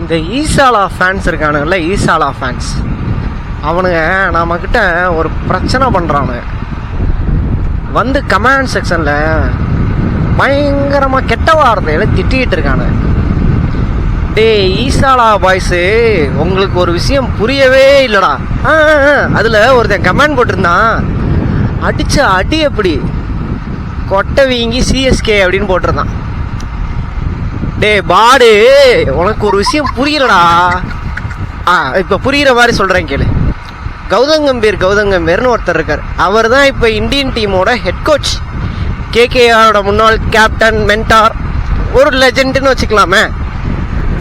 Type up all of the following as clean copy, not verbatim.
இந்த ஈசாலா fans இருக்கானுங்கல்ல, ஈசாலா fans, அவனுங்க நம்மக்கிட்ட ஒரு பிரச்சனை பண்ணுறானுங்க. வந்து கமெண்ட் செக்ஷனில் பயங்கரமாக கெட்ட வார்த்தையில திட்டிகிட்டு இருக்கானு. டே ஈசாலா பாய்ஸு, உங்களுக்கு ஒரு விஷயம் புரியவே இல்லைடா. அதில் ஒருத்தன் கமெண்ட் போட்டிருந்தான், அடித்த அடி எப்படி கொட்டை வீங்கி சிஎஸ்கே அப்படின்னு போட்டிருந்தான். டே பாடு, உனக்கு ஒரு விஷயம் புரியலடா. இப்போ புரிகிற மாதிரி சொல்கிறேன் கேளு. கௌதம் கம்பீர்னு ஒருத்தர் இருக்கார். அவர் தான் இப்போ இந்தியன் டீமோட ஹெட் கோச், கேகேஆரோட முன்னாள் கேப்டன், மென்டார், ஒரு லெஜெண்டுன்னு வச்சுக்கலாமே.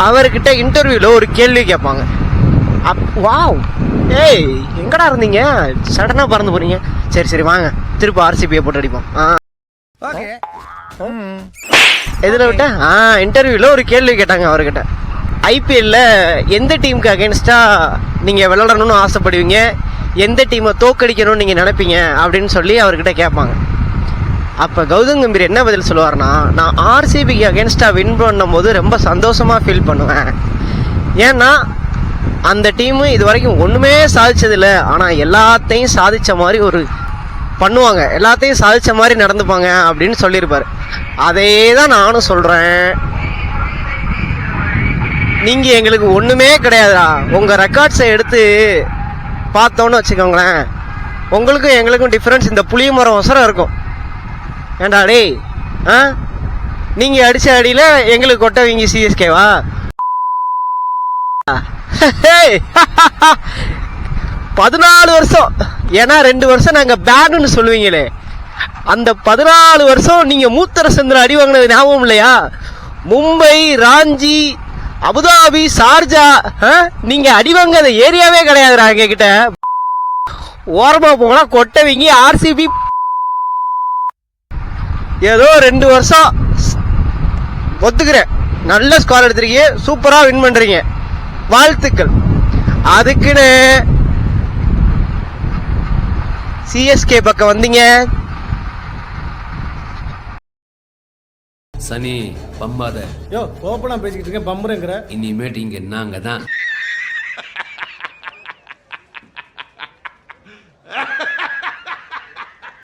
அவர்கிட்ட இன்டர்வியூவில் ஒரு கேள்வி கேட்பாங்க. வாவ், ஏய் எங்கடா இருந்தீங்க, சடனாக பறந்து போறீங்க, சரி வாங்க திருப்பி ஆர்சிபியை போட்டு அடிப்போம். ஓகே, எதில் விட்ட இன்டர்வியூவில் ஒரு கேள்வி கேட்டாங்க அவர்கிட்ட. ஐபிஎல்ல எந்த டீமுக்கு அகேன்ஸ்டாக நீங்கள் விளையாடணும்னு ஆசைப்படுவீங்க, எந்த டீமை தோக்கடிக்கணும்னு நீங்கள் நினைப்பீங்க அப்படின்னு சொல்லி அவர்கிட்ட கேட்பாங்க. அப்போ கௌதம் கம்பீர் என்ன பதில் சொல்லுவார்னா, நான் ஆர்சிபிக்கு அகேன்ஸ்டாக வின் பண்ணும்போது ரொம்ப சந்தோஷமாக ஃபீல் பண்ணுவேன். ஏன்னா அந்த டீமு இது வரைக்கும் ஒன்றுமே சாதிச்சதில்லை, ஆனால் எல்லாத்தையும் சாதித்த மாதிரி ஒரு பண்ணுவாங்க, எல்லாத்தையும் சாதித்த மாதிரி நடந்துப்பாங்க அப்படின்னு சொல்லியிருப்பார். அதே தான் நானும் சொல்கிறேன். நீங்கள் எங்களுக்கு ஒன்றுமே கிடையாதுடா. உங்கள் ரெக்கார்ட்ஸை எடுத்து பார்த்தோன்னு வச்சுக்கோங்களேன், உங்களுக்கும் எங்களுக்கும் டிஃப்ரென்ஸ் இந்த புளிய மரம் அவசரம் இருக்கும். ஏண்டா டேய், நீங்கள் அடித்த அடியில் எங்களுக்கு கொட்டை வீங்கி சிஎஸ்கேவா? 14 வருஷம், ஏன்னா 2 வருஷம் நாங்கள் பேனுன்னு சொல்லுவீங்களே, அந்த 14 வருஷம் நீங்கள் மூத்தரசந்திர அடி வாங்கினது ஞாபகம் இல்லையா? மும்பை, ராஞ்சி, அபுதாபி, ஷார்ஜா, நீங்க அடி வாங்காத ஏரியாவே கிடையாதுடா எங்க கிட்ட. ஓரமா போனா கொட்டை வீங்கி ஆர்சிபி. ஏதோ 2 வருஷம் ஒத்துக்கிறேன், நல்ல ஸ்கோர் எடுத்திருக்கீங்க, சூப்பரா வின் பண்றீங்க, வாழ்த்துக்கள். அதுக்குன்னு சிஎஸ்கே பக்கம் வந்தீங்க. சனி பம்பாத. யோ ஓப்பனா பேசிக்கிட்டு இருக்கேன், பம்புறேங்கிற. இனிமேட்டு இங்க நாங்க தான்.